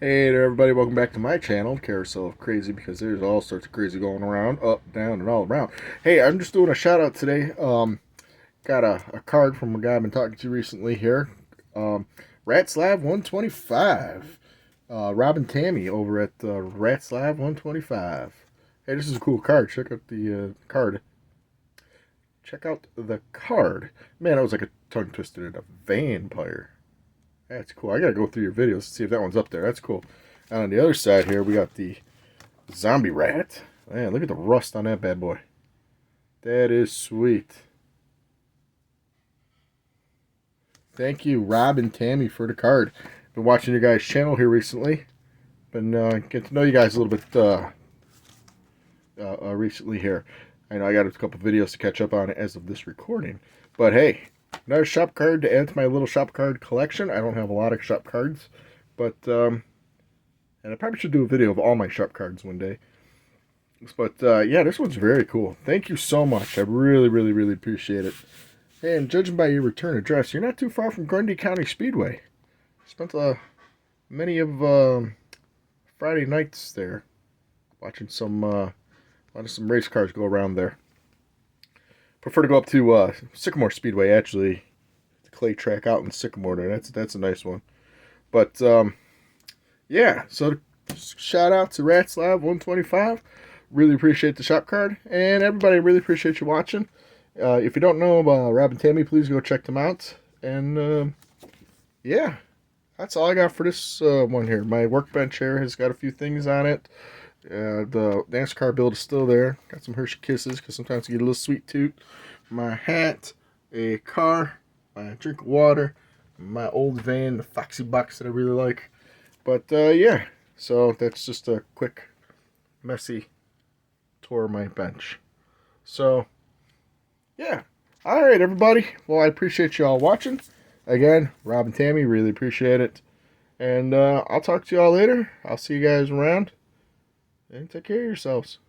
Hey there, everybody. Welcome back to my channel, Carousel of Crazy, because there's all sorts of crazy going around, up, down, and all around. Hey, I'm just doing a shout out today. Got a card from a guy I've been talking to recently here. RATT 125. Rob and Tammy over at RATT 125. Hey, this is a cool card. Check out the card. Check out the card. Man, that was like a tongue twister in a vampire. That's cool. I gotta go through your videos to see if that one's up there. That's cool. And on the other side here, we got the zombie rat. Man, look at the rust on that bad boy. That is sweet. Thank you, Rob and Tammy, for the card. Been watching your guys' channel here recently. Been getting to know you guys a little bit recently here. I know I got a couple videos to catch up on as of this recording. But hey, another shop card to add to my little shop card collection. I don't have a lot of shop cards, but and I probably should do a video of all my shop cards one day. But yeah, this one's very cool. Thank you so much. I really, really, really appreciate it. And judging by your return address, you're not too far from Grundy County Speedway. Spent many of Friday nights there, watching some race cars go around there. Prefer to go up to Sycamore Speedway, actually. The clay track out in Sycamore there. That's a nice one. But yeah, so shout out to RATT 125. Really appreciate the shop card. And everybody, really appreciate you watching. If you don't know about Rob and Tammy, please go check them out. And yeah, that's all I got for this one here. My workbench here has got a few things on it. The NASCAR build is still there. Got some Hershey Kisses because sometimes you get a little sweet tooth. My hat, a car, my drink of water, my old van, the Foxy box that I really like. But yeah, so that's just a quick, messy tour of my bench. So yeah, all right, everybody. Well, I appreciate you all watching. Again, Rob and Tammy, really appreciate it. And I'll talk to you all later. I'll see you guys around. And take care of yourselves.